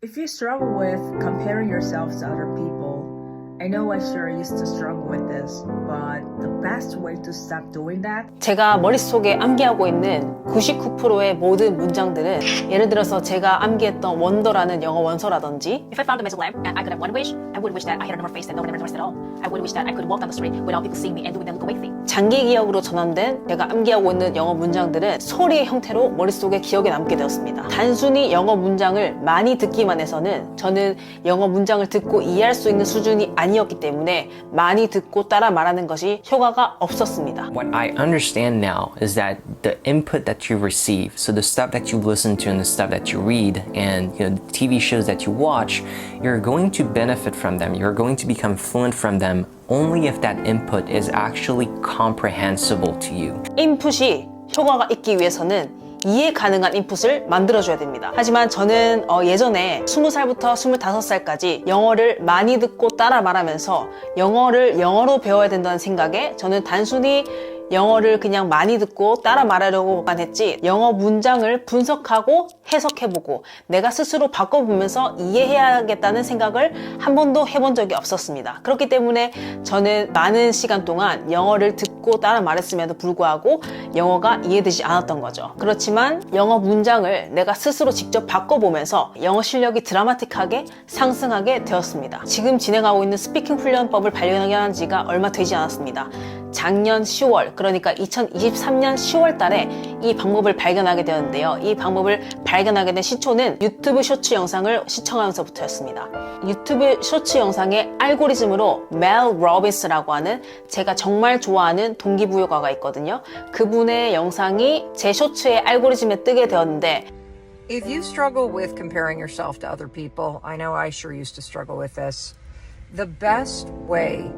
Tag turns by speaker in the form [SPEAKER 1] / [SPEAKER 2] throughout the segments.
[SPEAKER 1] If you struggle with comparing yourself to other people, I know I sure used to struggle with this, but the best way to stop doing that?
[SPEAKER 2] 제가 머릿속에 암기하고 있는 99%의 모든 문장들은 예를 들어서 제가 암기했던 원더라는 영어 원서라든지
[SPEAKER 3] If I found a magic lamp and I could have one wish, I would wish that I had a normal face that no one ever noticed at all. I would wish that I could walk down the street without people seeing me and doing the look away thing.
[SPEAKER 2] 장기 기억으로 전환된 제가 암기하고 있는 영어 문장들은 소리의 형태로 머릿속에 기억에 남게 되었습니다. 단순히 영어 문장을 많이 듣기만 해서는 저는 영어 문장을 듣고 이해할 수 있는 수준이 아니었기 때문에 많이 듣고 따라 말하는 것이 효과가 없었습니다.
[SPEAKER 4] What I understand now is that the input that you receive, so the stuff that you listen to and the stuff that you read and the TV shows that you watch, you're going to benefit from them. You're going to become fluent from them only if that input is actually comprehensible to you.
[SPEAKER 2] 인풋이 효과가 있기 위해서는 이해 가능한 인풋을 만들어줘야 됩니다. 하지만 저는 예전에 20살부터 25살까지 영어를 많이 듣고 따라 말하면서 영어를 영어로 배워야 된다는 생각에 저는 단순히 영어를 그냥 많이 듣고 따라 말하려고만 했지 영어 문장을 분석하고 해석해보고 내가 스스로 바꿔보면서 이해해야겠다는 생각을 한 번도 해본 적이 없었습니다. 그렇기 때문에 저는 많은 시간 동안 영어를 듣고 따라 말했음에도 불구하고 영어가 이해되지 않았던 거죠. 그렇지만 영어 문장을 내가 스스로 직접 바꿔보면서 영어 실력이 드라마틱하게 상승하게 되었습니다. 지금 진행하고 있는 스피킹 훈련법을 발견한 지가 얼마 되지 않았습니다. 작년 10월, 그러니까 2023년 10월 달에 이 방법을 발견하게 되었는데요. 이 방법을 발견하게 된 시초는 유튜브 쇼츠 영상을 시청하면서부터였습니다. 유튜브 쇼츠 영상의 알고리즘으로 멜 로빈스라고 하는 제가 정말 좋아하는 동기부여가가 있거든요. 그분의 영상이 제 쇼츠의 알고리즘에 뜨게 되었는데
[SPEAKER 5] If you struggle with comparing yourself to other people, I know I sure used to struggle with this. The best way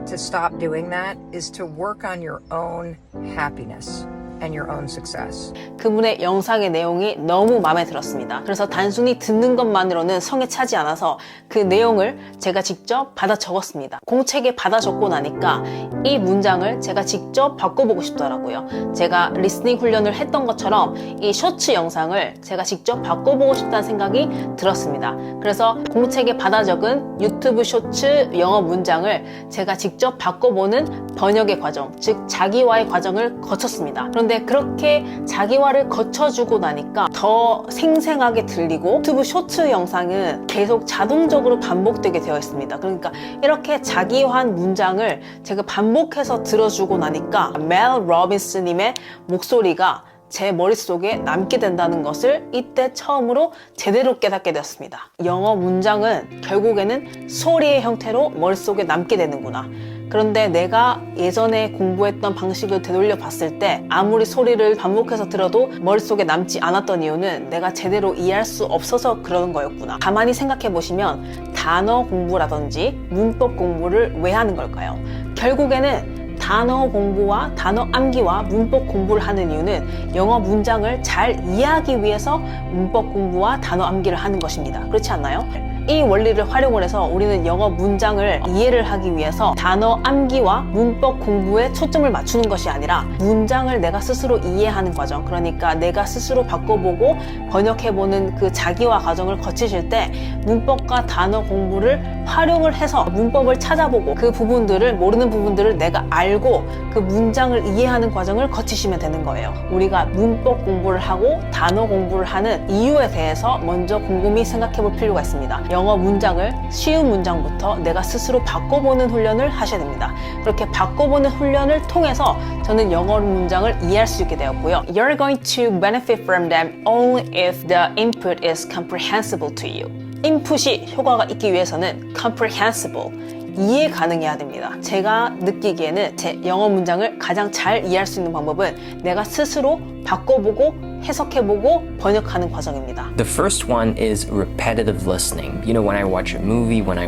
[SPEAKER 5] to stop doing that is to work on your own happiness and your own success.
[SPEAKER 2] 그분의 영상의 내용이 너무 마음에 들었습니다. 그래서 단순히 듣는 것만으로는 성에 차지 않아서 그 내용을 제가 직접 받아 적었습니다. 공책에 받아 적고 나니까 이 문장을 제가 직접 바꿔보고 싶더라고요. 제가 리스닝 훈련을 했던 것처럼 이 쇼츠 영상을 제가 직접 바꿔보고 싶다는 생각이 들었습니다. 그래서 공책에 받아 적은 유튜브 쇼츠 영어 문장을 제가 직접 바꿔보는 번역의 과정, 즉 자기화의 과정을 거쳤습니다. 그런데 그렇게 자기화를 거쳐주고 나니까 더 생생하게 들리고 유튜브 쇼츠 영상은 계속 자동적으로 반복되게 되어 있습니다. 그러니까 이렇게 자기화한 문장을 제가 반복해서 들어주고 나니까 멜 로빈스님의 목소리가 제 머릿속에 남게 된다는 것을 이때 처음으로 제대로 깨닫게 되었습니다. 영어 문장은 결국에는 소리의 형태로 머릿속에 남게 되는구나. 그런데 내가 예전에 공부했던 방식을 되돌려 봤을 때 아무리 소리를 반복해서 들어도 머릿속에 남지 않았던 이유는 내가 제대로 이해할 수 없어서 그러는 거였구나. 가만히 생각해 보시면 단어 공부라든지 문법 공부를 왜 하는 걸까요? 결국에는 단어 공부와 단어 암기와 문법 공부를 하는 이유는 영어 문장을 잘 이해하기 위해서 문법 공부와 단어 암기를 하는 것입니다. 그렇지 않나요? 이 원리를 활용을 해서 우리는 영어 문장을 이해를 하기 위해서 단어 암기와 문법 공부에 초점을 맞추는 것이 아니라 문장을 내가 스스로 이해하는 과정, 그러니까 내가 스스로 바꿔보고 번역해보는 그 자기화 과정을 거치실 때 문법과 단어 공부를 활용을 해서 문법을 찾아보고 그 부분들을 모르는 부분들을 내가 알고 그 문장을 이해하는 과정을 거치시면 되는 거예요. 우리가 문법 공부를 하고 단어 공부를 하는 이유에 대해서 먼저 곰곰이 생각해볼 필요가 있습니다. 영어 문장을 쉬운 문장부터 내가 스스로 바꿔보는 훈련을 하셔야 됩니다. 그렇게 바꿔보는 훈련을 통해서 저는 영어 문장을 이해할 수 있게 되었고요. You're going to benefit from them only if the input is comprehensible to you. 인풋이 효과가 있기 위해서는 comprehensible, 이해 가능해야 됩니다. 제가 느끼기에는 제 영어 문장을 가장 잘 이해할 수 있는 방법은 내가 스스로 바꿔보고 해석해보고 번역하는 과정입니다.
[SPEAKER 4] The first one is repetitive listening. You know, when I watch a movie, when I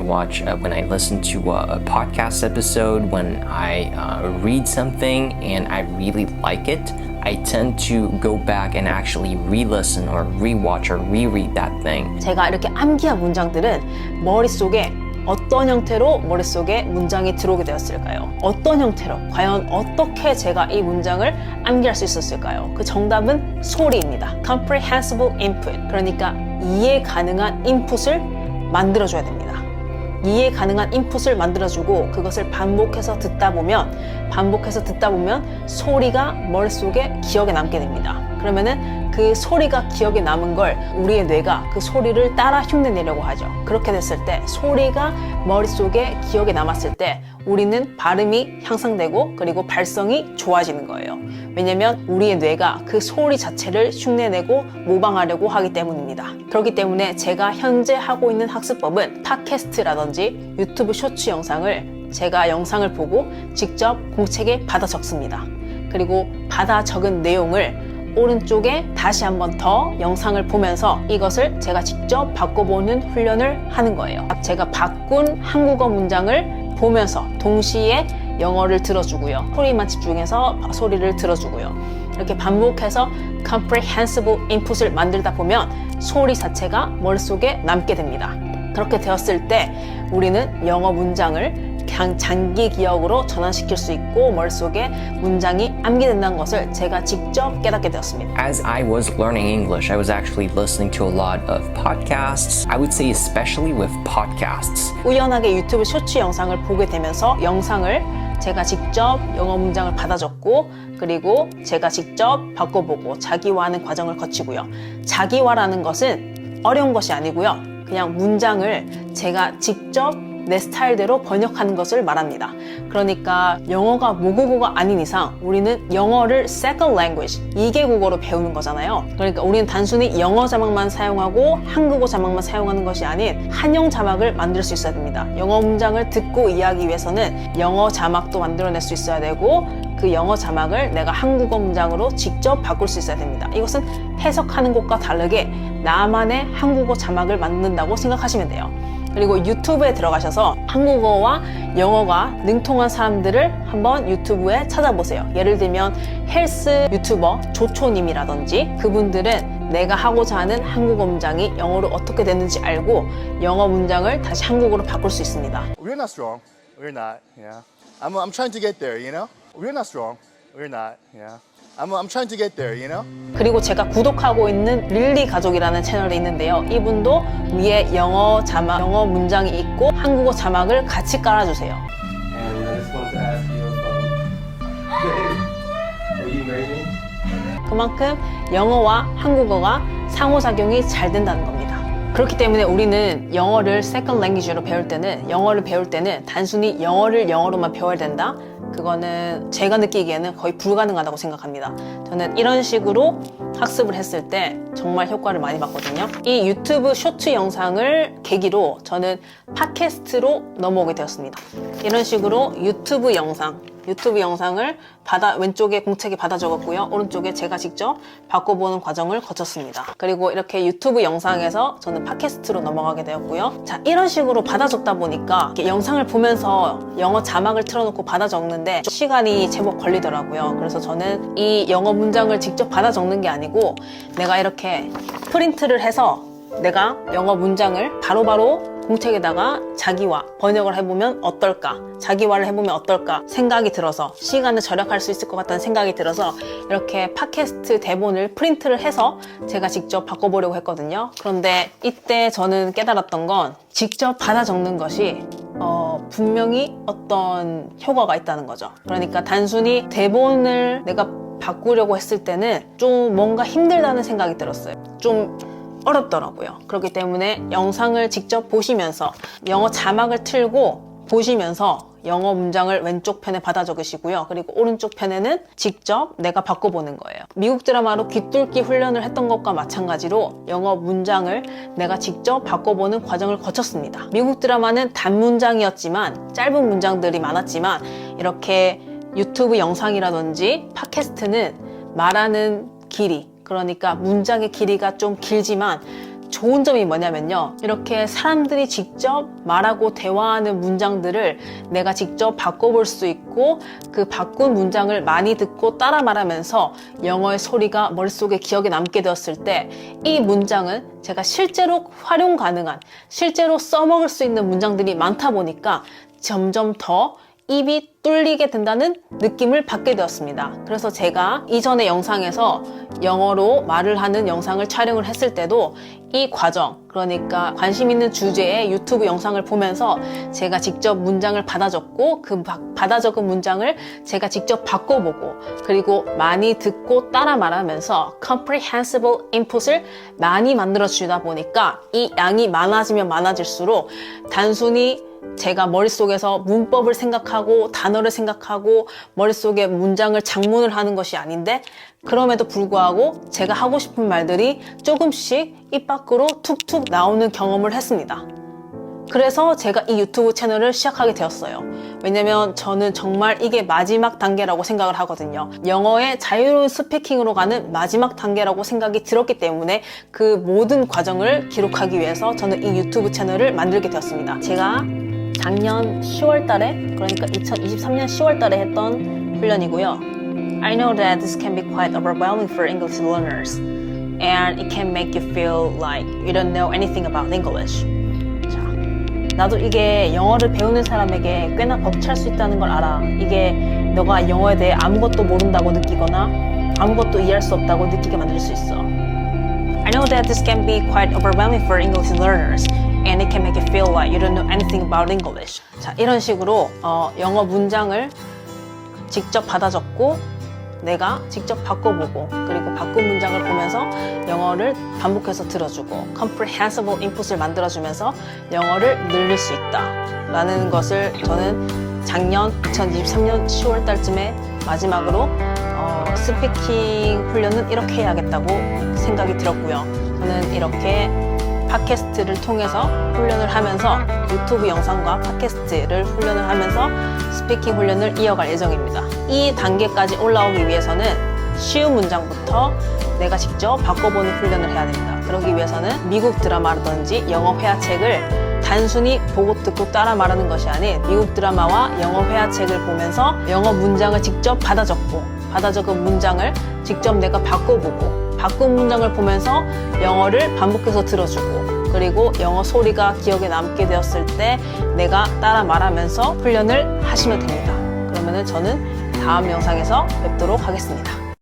[SPEAKER 4] listen to a podcast episode, when I read something and I really like it, I tend to go back and actually re-listen or re-watch or reread that thing.
[SPEAKER 2] 제가 이렇게 암기한 문장들은 머릿속에 어떤 형태로 머릿속에 문장이 들어오게 되었을까요? 어떤 형태로? 과연 어떻게 제가 이 문장을 암기할 수 있었을까요? 그 정답은 소리입니다. Comprehensible input. 그러니까 이해 가능한 인풋을 만들어줘야 됩니다. 이해 가능한 인풋을 만들어주고 그것을 반복해서 듣다 보면 소리가 머릿속에 기억에 남게 됩니다. 그러면은 그 소리가 기억에 남은 걸 우리의 뇌가 그 소리를 따라 흉내내려고 하죠. 그렇게 됐을 때 소리가 머릿속에 기억에 남았을 때 우리는 발음이 향상되고 그리고 발성이 좋아지는 거예요. 왜냐면 우리의 뇌가 그 소리 자체를 흉내내고 모방하려고 하기 때문입니다. 그렇기 때문에 제가 현재 하고 있는 학습법은 팟캐스트라든지 유튜브 쇼츠 영상을 제가 영상을 보고 직접 공책에 받아 적습니다. 그리고 받아 적은 내용을 오른쪽에 다시 한번 더 영상을 보면서 이것을 제가 직접 바꿔보는 훈련을 하는 거예요. 제가 바꾼 한국어 문장을 보면서 동시에 영어를 들어주고요. 소리만 집중해서 소리를 들어주고요. 이렇게 반복해서 comprehensible input을 만들다 보면 소리 자체가 머릿속에 남게 됩니다. 그렇게 되었을 때 우리는 영어 문장을 장기 기억으로 전환시킬 수 있고 머릿속에 문장이 암기된다는 것을 제가 직접 깨닫게 되었습니다.
[SPEAKER 4] As I was learning English, I was actually listening to a lot of podcasts. I would say especially with podcasts.
[SPEAKER 2] 우연하게 유튜브 쇼츠 영상을 보게 되면서 영상을 제가 직접 영어 문장을 받아 적고 그리고 제가 직접 바꿔보고 자기화하는 과정을 거치고요. 자기화라는 것은 어려운 것이 아니고요. 그냥 문장을 제가 직접 내 스타일대로 번역하는 것을 말합니다. 그러니까 영어가 모국어가 아닌 이상 우리는 영어를 second language, 2개 국어로 배우는 거잖아요. 그러니까 우리는 단순히 영어 자막만 사용하고 한국어 자막만 사용하는 것이 아닌 한영 자막을 만들 수 있어야 됩니다. 영어 문장을 듣고 이해하기 위해서는 영어 자막도 만들어낼 수 있어야 되고 그 영어 자막을 내가 한국어 문장으로 직접 바꿀 수 있어야 됩니다. 이것은 해석하는 것과 다르게 나만의 한국어 자막을 만든다고 생각하시면 돼요. 그리고 유튜브에 들어가셔서 한국어와 영어가 능통한 사람들을 한번 유튜브에 찾아보세요. 예를 들면 헬스 유튜버 조초님이라든지 그분들은 내가 하고자 하는 한국어 문장이 영어로 어떻게 되는지 알고 영어 문장을 다시 한국어로 바꿀 수 있습니다.
[SPEAKER 6] We're not strong. We're not. Yeah. I'm trying to get there. You know. We're not strong. We're not. Yeah. I'm trying to get there. You know.
[SPEAKER 2] 그리고 제가 구독하고 있는 릴리 가족이라는 채널이 있는데요. 이분도 위에 영어 자막, 영어 문장이 있고 한국어 자막을 같이 깔아주세요.
[SPEAKER 7] And I just want to ask you, will you marry me?
[SPEAKER 2] 그만큼 영어와 한국어가 상호작용이 잘 된다는 겁니다. 그렇기 때문에 우리는 영어를 second language로 배울 때는 단순히 영어를 영어로만 배워야 된다? 그거는 제가 느끼기에는 거의 불가능하다고 생각합니다. 저는 이런 식으로 학습을 했을 때 정말 효과를 많이 봤거든요. 이 유튜브 쇼츠 영상을 계기로 저는 팟캐스트로 넘어오게 되었습니다. 이런 식으로 유튜브 영상을 왼쪽에 공책에 받아 적었고요. 오른쪽에 제가 직접 바꿔보는 과정을 거쳤습니다. 그리고 이렇게 유튜브 영상에서 저는 팟캐스트로 넘어가게 되었고요. 자, 이런 식으로 받아 적다 보니까 영상을 보면서 영어 자막을 틀어놓고 받아 적는데 시간이 제법 걸리더라고요. 그래서 저는 이 영어 문장을 직접 받아 적는 게 아니고 내가 이렇게 프린트를 해서 내가 영어 문장을 바로바로 공책에다가 자기화, 번역을 해보면 어떨까? 자기화를 해보면 어떨까? 생각이 들어서 시간을 절약할 수 있을 것 같다는 생각이 들어서 이렇게 팟캐스트 대본을 프린트를 해서 제가 직접 바꿔보려고 했거든요. 그런데 이때 저는 깨달았던 건 직접 받아 적는 것이 분명히 어떤 효과가 있다는 거죠. 그러니까 단순히 대본을 내가 바꾸려고 했을 때는 좀 뭔가 힘들다는 생각이 들었어요. 좀 어렵더라고요. 그렇기 때문에 영상을 직접 보시면서 영어 자막을 틀고 보시면서 영어 문장을 왼쪽 편에 받아 적으시고요. 그리고 오른쪽 편에는 직접 내가 바꿔보는 거예요. 미국 드라마로 귀뚫기 훈련을 했던 것과 마찬가지로 영어 문장을 내가 직접 바꿔보는 과정을 거쳤습니다. 미국 드라마는 단문장이었지만 짧은 문장들이 많았지만 이렇게 유튜브 영상이라든지 팟캐스트는 말하는 길이 그러니까 문장의 길이가 좀 길지만 좋은 점이 뭐냐면요. 이렇게 사람들이 직접 말하고 대화하는 문장들을 내가 직접 바꿔볼 수 있고 그 바꾼 문장을 많이 듣고 따라 말하면서 영어의 소리가 머릿속에 기억에 남게 되었을 때 이 문장은 제가 실제로 활용 가능한, 실제로 써먹을 수 있는 문장들이 많다 보니까 점점 더 입이 뚫리게 된다는 느낌을 받게 되었습니다. 그래서 제가 이전의 영상에서 영어로 말을 하는 영상을 촬영을 했을 때도 이 과정, 그러니까 관심 있는 주제의 유튜브 영상을 보면서 제가 직접 문장을 받아 적고 그 받아 적은 문장을 제가 직접 바꿔보고 그리고 많이 듣고 따라 말하면서 comprehensible input을 많이 만들어 주다 보니까 이 양이 많아지면 많아질수록 단순히 제가 머릿속에서 문법을 생각하고 단어를 생각하고 머릿속에 문장을 장문을 하는 것이 아닌데 그럼에도 불구하고 제가 하고 싶은 말들이 조금씩 입 밖으로 툭툭 나오는 경험을 했습니다. 그래서 제가 이 유튜브 채널을 시작하게 되었어요. 왜냐면 저는 정말 이게 마지막 단계라고 생각을 하거든요. 영어의 자유로운 스피킹으로 가는 마지막 단계라고 생각이 들었기 때문에 그 모든 과정을 기록하기 위해서 저는 이 유튜브 채널을 만들게 되었습니다. 제가 작년 10월 달에, 그러니까 2023년 10월 달에 했던 훈련이고요. I know that this can be quite overwhelming for English learners and it can make you feel like you don't know anything about English. 자, 나도 이게 영어를 배우는 사람에게 꽤나 벅찰 수 있다는 걸 알아. 이게 너가 영어에 대해 아무것도 모른다고 느끼거나 아무것도 이해할 수 없다고 느끼게 만들 수 있어. I know that this can be quite overwhelming for English learners and it can make you feel like you don't know anything about English. 자, 이런 식으로 영어 문장을 직접 받아 적고 내가 직접 바꿔보고 그리고 바꾼 문장을 보면서 영어를 반복해서 들어주고 comprehensible input을 만들어주면서 영어를 늘릴 수 있다 라는 것을 저는 작년 2023년 10월 달쯤에 마지막으로 스피킹 훈련은 이렇게 해야겠다고 생각이 들었고요. 저는 이렇게 팟캐스트를 통해서 훈련을 하면서 유튜브 영상과 팟캐스트를 훈련을 하면서 스피킹 훈련을 이어갈 예정입니다. 이 단계까지 올라오기 위해서는 쉬운 문장부터 내가 직접 바꿔보는 훈련을 해야 됩니다. 그러기 위해서는 미국 드라마라든지 영어 회화책을 단순히 보고 듣고 따라 말하는 것이 아닌 미국 드라마와 영어 회화책을 보면서 영어 문장을 직접 받아 적고 받아 적은 문장을 직접 내가 바꿔보고 바꾼 문장을 보면서 영어를 반복해서 들어주고 그리고 영어 소리가 기억에 남게 되었을 때 내가 따라 말하면서 훈련을 하시면 됩니다. 그러면은 저는 다음 영상에서 뵙도록 하겠습니다.